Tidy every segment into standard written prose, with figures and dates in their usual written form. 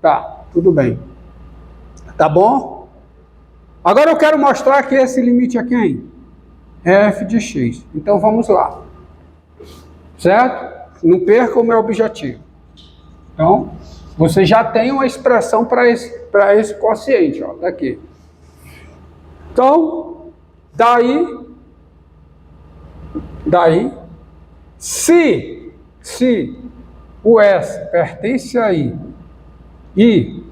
Tá, tudo bem. Tá bom? Agora eu quero mostrar que esse limite é quem? É f de x. Então vamos lá. Certo? Não perca o meu objetivo. Então, você já tem uma expressão para esse quociente, ó, tá aqui. Então, daí, se o S pertence a I e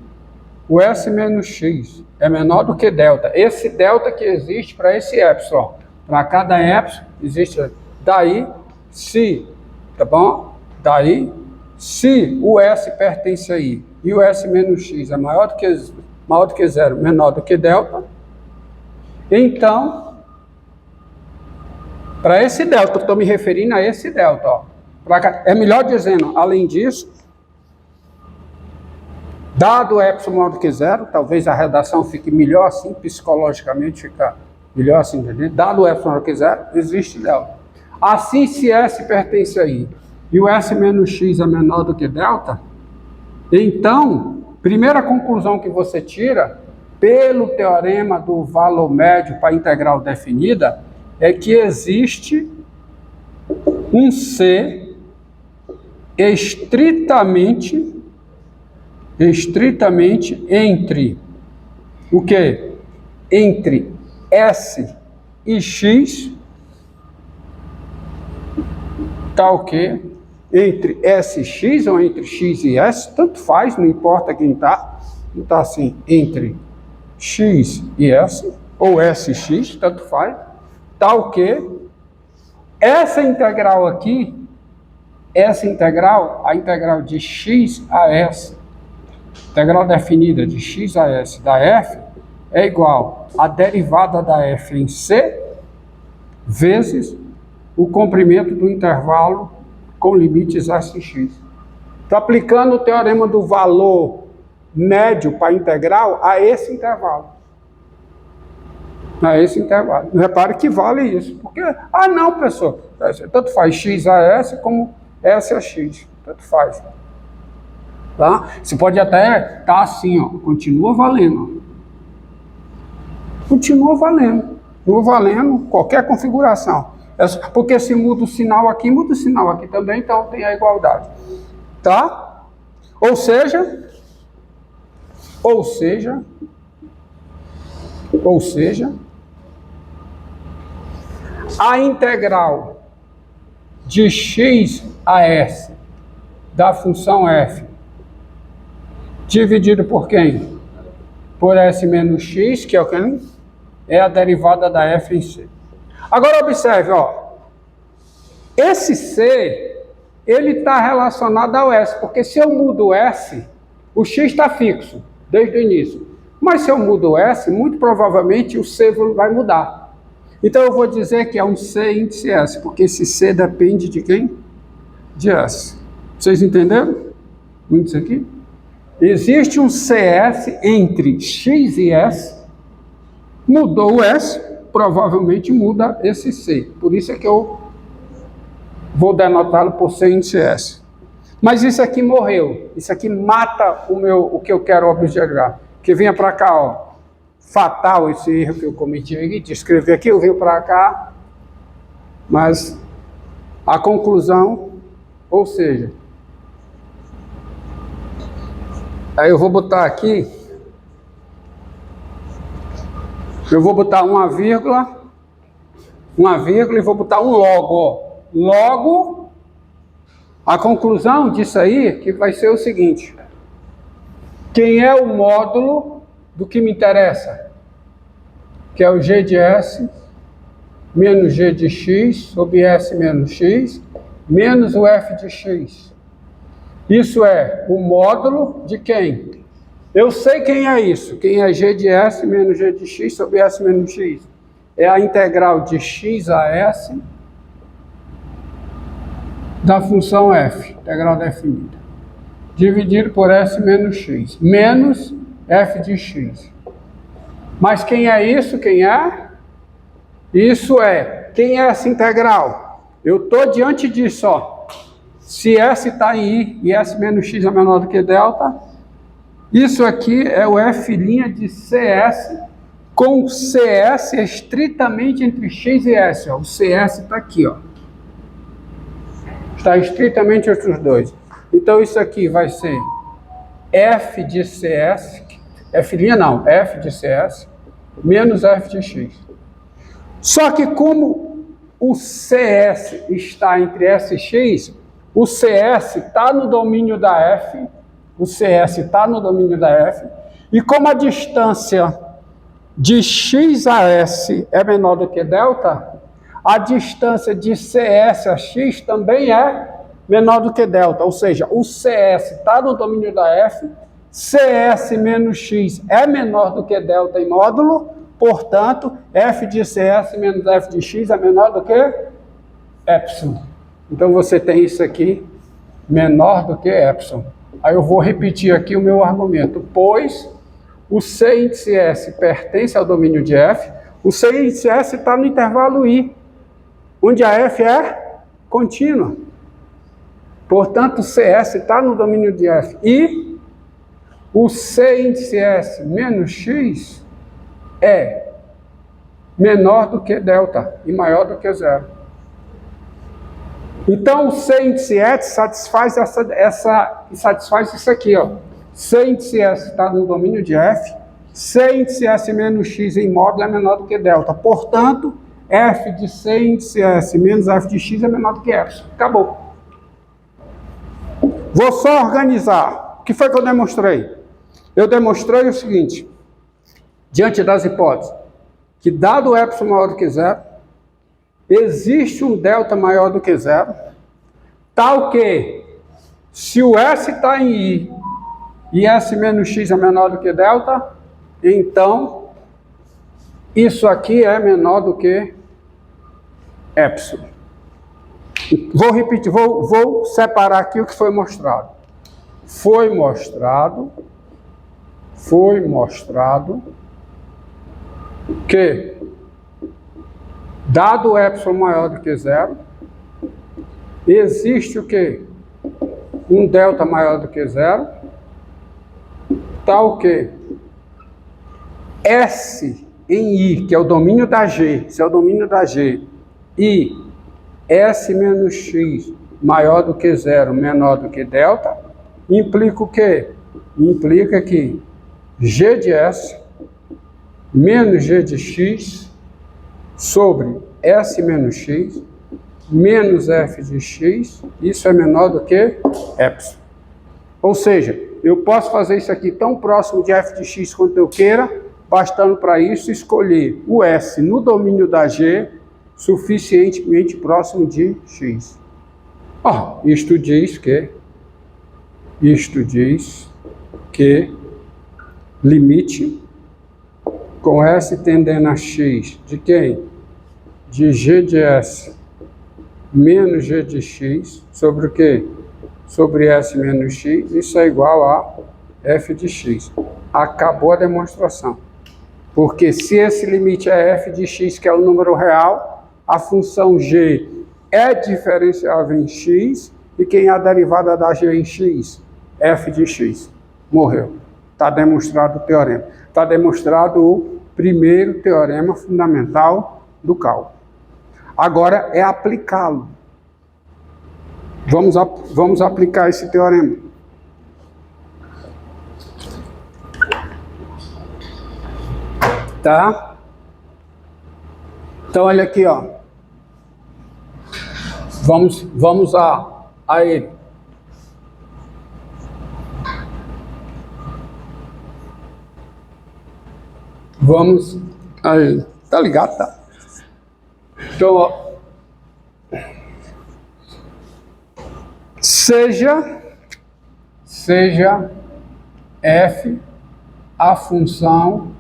o S menos X é menor do que delta, esse delta que existe para esse epsilon, para cada epsilon existe, daí, se, tá bom? Daí, se o S pertence a I e o S menos X é maior do que zero, menor do que delta, então, para esse delta, eu estou me referindo a esse delta, ó. É melhor dizendo, além disso, dado epsilon maior do que zero, talvez a redação fique melhor assim, psicologicamente fica melhor assim, entendeu? Dado epsilon maior do que zero, existe delta. Assim, se S pertence a I e o S menos X é menor do que delta, então, primeira conclusão que você tira, pelo teorema do valor médio para integral definida, é que existe um C estritamente entre o quê? Entre S e X, tá o quê? Entre S e X ou entre X e S, tanto faz, não importa quem tá. Não tá assim, entre X e S, ou S e X, tanto faz. Tá o quê? Essa integral aqui, a integral de X a S, integral definida de X a S da F, é igual a derivada da F em C, vezes o comprimento do intervalo com limites S e X. Estou aplicando o teorema do valor médio para integral a esse intervalo. A esse intervalo. Repare que vale isso. Porque, não, pessoal, tanto faz X a S como S a X. Tanto faz. Tá? Você pode até estar assim, ó, continua valendo. Continua valendo. Continua valendo qualquer configuração. Porque se muda o sinal aqui também, então tem a igualdade. Tá? Ou seja, a integral de x a s da função f dividido por quem? Por s menos x, que é o que? É a derivada da f em c. Agora observe, ó, esse c, ele está relacionado ao s, porque se eu mudo o s, o x está fixo desde o início. Mas se eu mudo o s, muito provavelmente o c vai mudar. Então eu vou dizer que é um c índice s, porque esse c depende de quem? De s. Vocês entenderam o índice aqui? Existe um cs entre x e s, mudou o s, provavelmente muda esse c. Por isso é que eu vou denotá-lo por c índice s. Mas isso aqui morreu. Isso aqui mata o que eu quero observar. Que venha para cá, ó. Fatal esse erro que eu cometi aqui, de escrever aqui, eu venho para cá. Mas a conclusão, ou seja, aí eu vou botar aqui, eu vou botar uma vírgula e vou botar um logo, ó. Logo, a conclusão disso aí que vai ser o seguinte: quem é o módulo do que me interessa? Que é o g de s menos g de x sobre s menos x menos o f de x. Isso é o módulo de quem? Eu sei quem é isso. Quem é g de s menos g de x sobre s menos x? É a integral de x a s da função f, integral definida, dividido por s menos x, menos f de x. Mas quem é isso? Quem é? Isso é, quem é essa integral? Eu estou diante disso, ó. Se s está em i e s menos x é menor do que delta, Isso aqui é o F' de CS, com CS estritamente entre X e S. Ó. O CS está aqui, ó. Está estritamente entre os dois. Então isso aqui vai ser F de CS, F' não, F de CS, menos F de X. Só que como o CS está entre S e X, o CS está no domínio da F, o CS está no domínio da F, e como a distância de X a S é menor do que delta, a distância de CS a X também é menor do que delta, ou seja, o CS está no domínio da F, CS menos X é menor do que delta em módulo, portanto, F de CS menos F de X é menor do que epsilon. Então você tem isso aqui, menor do que epsilon. Aí eu vou repetir aqui o meu argumento, pois o C índice S pertence ao domínio de F, o C índice S está no intervalo I, onde a F é contínua. Portanto, o CS está no domínio de F. E o C índice S menos X é menor do que delta e maior do que zero. Então, o C índice S satisfaz satisfaz isso aqui, ó. C índice S está no domínio de F, C índice S menos X em módulo é menor do que delta. Portanto, F de C índice S menos F de X é menor do que epsilon. Acabou. Vou só organizar. O que foi que eu demonstrei? Eu demonstrei o seguinte, diante das hipóteses, que dado o epsilon maior do que zero, existe um delta maior do que zero, tal que, se o S está em I e S menos X é menor do que delta, então, isso aqui é menor do que epsilon. Vou repetir, vou separar aqui o que foi mostrado. Foi mostrado que, dado o epsilon maior do que zero, existe o quê? Um delta maior do que zero, tal que S em I, que é o domínio da G, se é o domínio da G, e S menos X maior do que zero, menor do que delta, implica o quê? Implica que G de S menos G de X sobre S menos X menos F de X, isso é menor do que epsilon. Ou seja, eu posso fazer isso aqui tão próximo de F de X quanto eu queira, bastando para isso escolher o S no domínio da G suficientemente próximo de X. Isto diz que limite com S tendendo a X de quem? De G de S menos G de X sobre o quê? Sobre S menos X, isso é igual a F de X. Acabou a demonstração. Porque se esse limite é F de X, que é o número real, a função G é diferenciável em X, e quem é a derivada da G em X? F de X. Morreu. Está demonstrado o teorema. Está demonstrado o primeiro teorema fundamental do cálculo. Agora é aplicá-lo. Vamos aplicar esse teorema. Tá? Então, olha aqui, ó. Vamos a ele. Vamos a ele. Tá ligado, tá? Então, ó. Seja f a função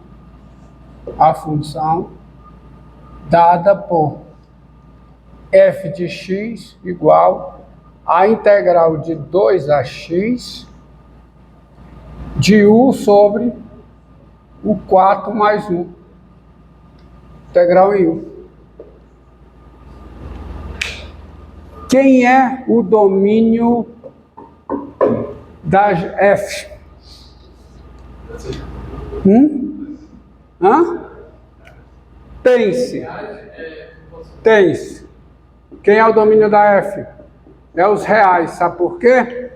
dada por f de x igual a integral de 2 a x de u sobre o 4 mais 1. Integral em u. Quem é o domínio da f? Hã? Tem-se. Tem-se. Quem é o domínio da F? É os reais. Sabe por quê?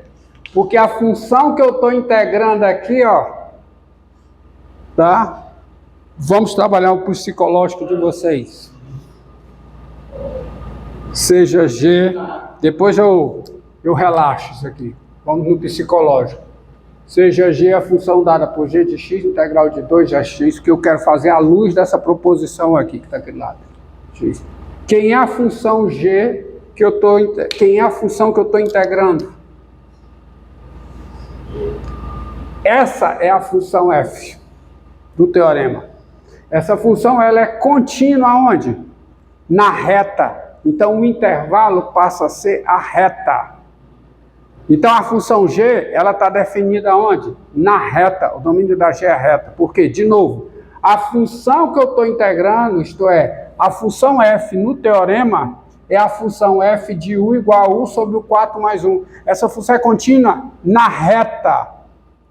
Porque a função que eu estou integrando aqui, ó, tá? Vamos trabalhar o psicológico de vocês. Seja G, depois eu relaxo isso aqui. Vamos no psicológico. Seja G a função dada por G de x integral de 2 a x, que eu quero fazer à luz dessa proposição aqui, que está aqui do lado. X. Quem é a função G que eu estou... Quem é a função que eu estou integrando? Essa é a função f do teorema. Essa função ela é contínua aonde? Na reta. Então o intervalo passa a ser a reta. Então a função g ela está definida aonde? Na reta. O domínio da g é reta. Por quê? De novo, a função que eu estou integrando, isto é, a função f no teorema é a função f de u igual a u sobre o 4 mais 1. Essa função é contínua na reta.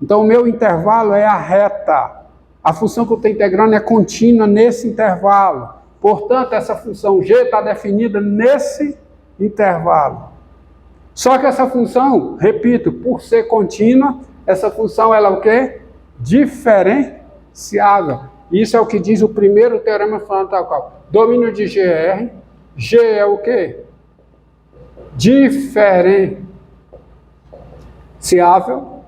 Então, o meu intervalo é a reta. A função que eu estou integrando é contínua nesse intervalo. Portanto, essa função g está definida nesse intervalo. Só que essa função, repito, por ser contínua, essa função ela é o quê? Diferenciável. Isso é o que diz o primeiro teorema fundamental. Domínio de G é R. G é o quê? Diferenciável.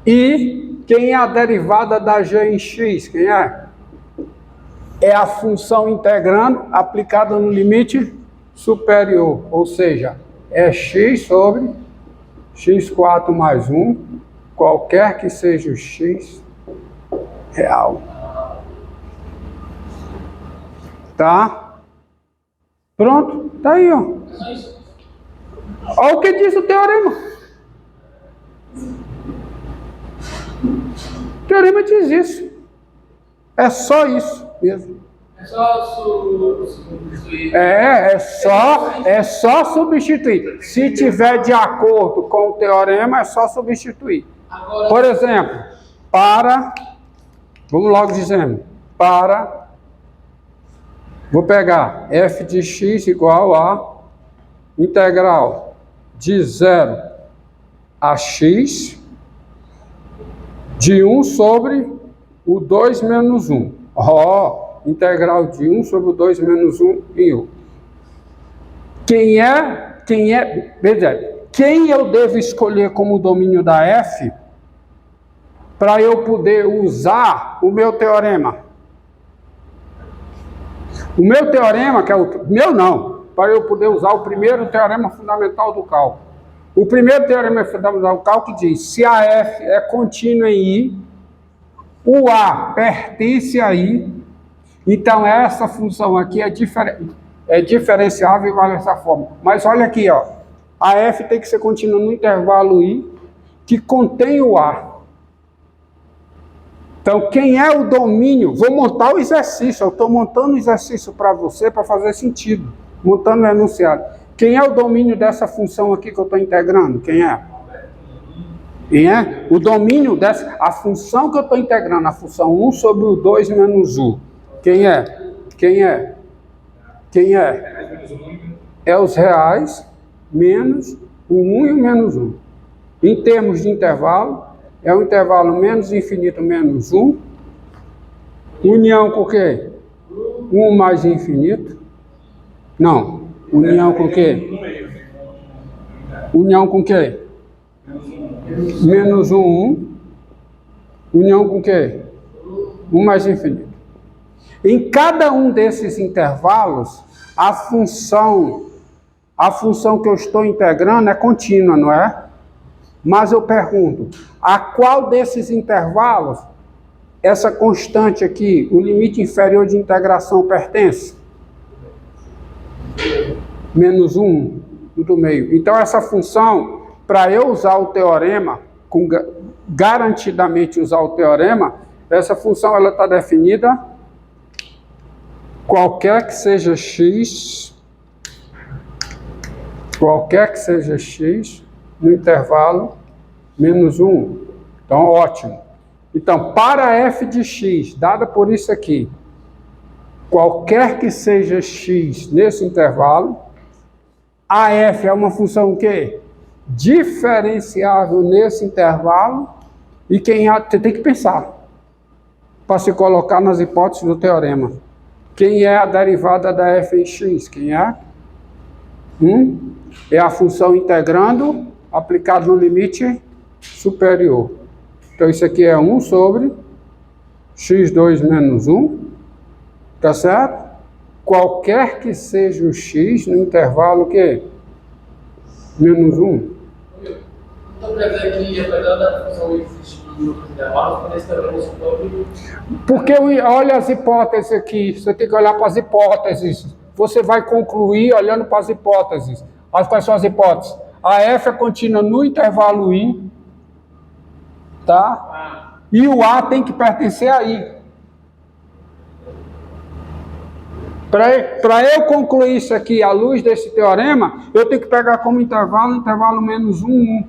E quem é a derivada da G em x? Quem é? É a função integrando aplicada no limite superior. Ou seja, é x sobre x4 mais 1, qualquer que seja o x real. Tá? Pronto? Tá aí, ó. Olha o que diz o teorema. O teorema diz isso. É só isso mesmo. É só substituir. É só substituir. Se tiver de acordo com o teorema, é só substituir. Agora, Por exemplo, vamos logo dizendo, vou pegar f de x igual a integral de 0 a x de 1 sobre o 2 menos 1. Integral de 1 sobre o 2 menos 1 em 1. Quem eu devo escolher como domínio da f para eu poder usar o meu teorema? O meu teorema, que é o meu não, para eu poder usar o primeiro teorema fundamental do cálculo. O primeiro teorema fundamental do cálculo diz: se a f é contínua em I, o A pertence a I, então essa função aqui é diferenciável igual dessa forma. Mas olha aqui, ó, a f tem que ser contínua no intervalo I, que contém o A. Então, quem é o domínio? Vou montar o exercício, eu estou montando o exercício para você, para fazer sentido, montando o enunciado. Quem é o domínio dessa função aqui que eu estou integrando? Quem é? Quem é? O domínio dessa, a função que eu estou integrando, a função 1 sobre o 2 menos u. Quem é? Quem é? Quem é? É os reais menos o 1 e o menos 1. Em termos de intervalo, é o intervalo menos infinito menos 1. União com o quê? 1 mais infinito. Não. União com o quê? União com o quê? Menos 1, 1. União com o quê? 1 mais infinito. Em cada um desses intervalos, a função que eu estou integrando é contínua, não é? Mas eu pergunto, a qual desses intervalos essa constante aqui, o limite inferior de integração, pertence? Menos 1 do meio. Então essa função, para eu usar o teorema, garantidamente usar o teorema, essa função ela está definida qualquer que seja x no intervalo menos 1. Então, ótimo. Então, para f de x, dada por isso aqui, qualquer que seja x nesse intervalo, a f é uma função o quê? Diferenciável nesse intervalo, e você tem que pensar, para se colocar nas hipóteses do teorema. Quem é a derivada da f em x? Quem é? É a função integrando, aplicado no limite superior. Então, isso aqui é 1 sobre x2 menos 1, tá certo? Qualquer que seja o x no intervalo que menos 1. Então, quer dizer que apesar da função existir em outros intervalos, parece que também não próprio. Porque olha as hipóteses aqui, você tem que olhar para as hipóteses. Você vai concluir olhando para as hipóteses. Quais são as hipóteses? A f é contínua no intervalo i, tá? E o a tem que pertencer a i. Para eu concluir isso aqui à luz desse teorema, eu tenho que pegar como intervalo menos 1, 1.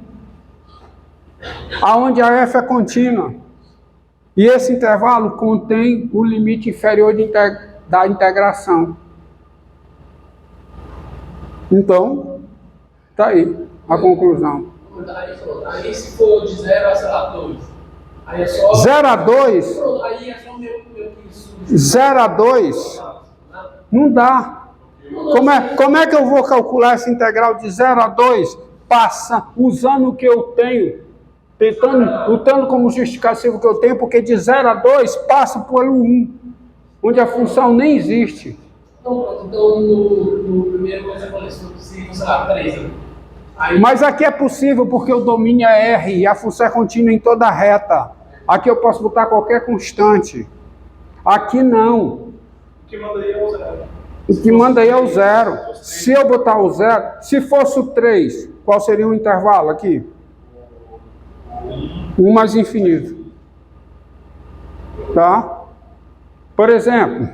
Aonde a f é contínua. E esse intervalo contém o limite inferior da integração. Então, tá aí a conclusão. Aí se for de 0 a 2, aí é só... 0 a 2? Aí é só meio que isso. 0 a 2? Não dá. Como é que eu vou calcular essa integral de 0 a 2? Usando o que eu tenho, lutando como justificativo que eu tenho, porque de 0 a 2 passa pelo 1, onde a função nem existe. Então, no primeiro coisa eu falei, se sei lá, 3. Mas aqui é possível porque o domínio é R e a função é contínua em toda a reta. Aqui eu posso botar qualquer constante. Aqui não. O que manda aí é o 0. O que manda aí é o 0. Se eu botar o 0, se fosse o 3, qual seria o intervalo aqui? 1 mais infinito. Tá? Por exemplo,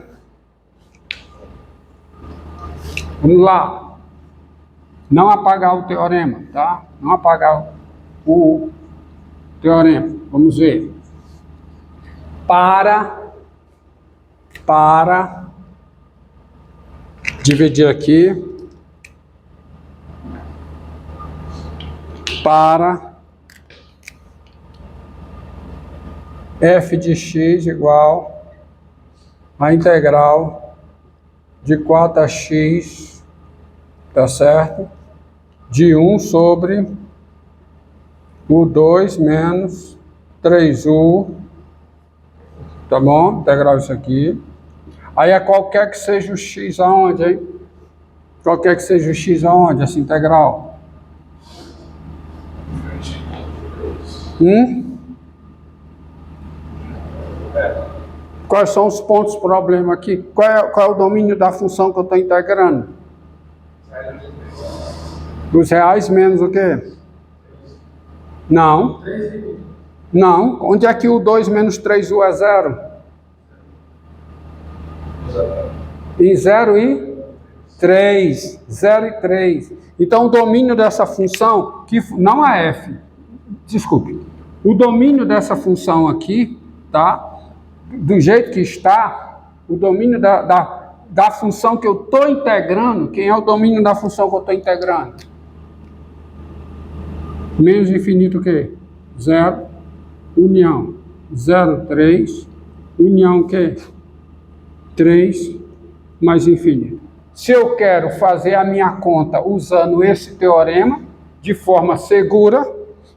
vamos lá. Não apagar o teorema, tá? Não apagar o teorema. Vamos ver. Para dividir aqui. Para f de x igual a integral de 4 a x, tá certo? De 1 sobre o 2 menos 3u, tá bom? Integral isso aqui. Aí é qualquer que seja o x aonde, hein? Qualquer que seja o x aonde, essa integral? Quais são os pontos problema aqui? Qual é o domínio da função que eu estou integrando? Dos reais menos o quê? Não. Não. Onde é que o 2 menos 3u é 0? Em 0 e 3. 0 e 3. Então, o domínio dessa função, que não a f, desculpe, o domínio dessa função aqui, tá? Do jeito que está, o domínio da função que eu estou integrando, quem é o domínio da função que eu estou integrando? Menos infinito o quê? 0, união, 0, 3, união o quê? 3 mais infinito. Se eu quero fazer a minha conta usando esse teorema de forma segura,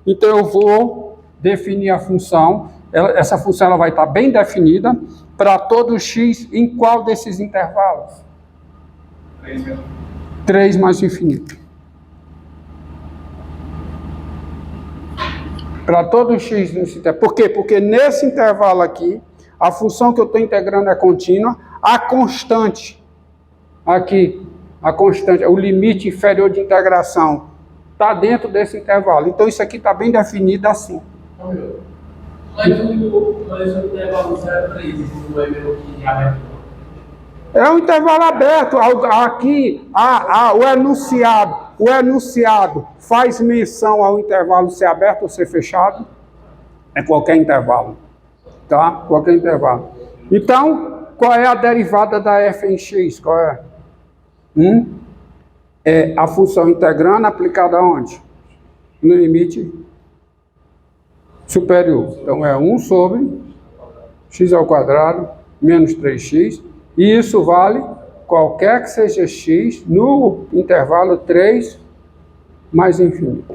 então eu vou definir a função. Essa função ela vai estar bem definida para todo x em qual desses intervalos? 3 mais infinito. Para todo x nesse intervalo. Por quê? Porque nesse intervalo aqui, a função que eu estou integrando é contínua, a constante, aqui, a constante, o limite inferior de integração, está dentro desse intervalo. Então isso aqui está bem definido assim. Mas o intervalo 0 a 3 não é mesmo que aberto? É um intervalo aberto. Aqui, o enunciado faz menção ao intervalo ser aberto ou ser fechado? É qualquer intervalo. Tá? Qualquer intervalo. Então, qual é a derivada da f em x? Qual é? É a função integrando aplicada aonde? No limite superior. Então, é 1 sobre x ao quadrado menos 3x. E isso vale qualquer que seja x no intervalo 3 mais infinito.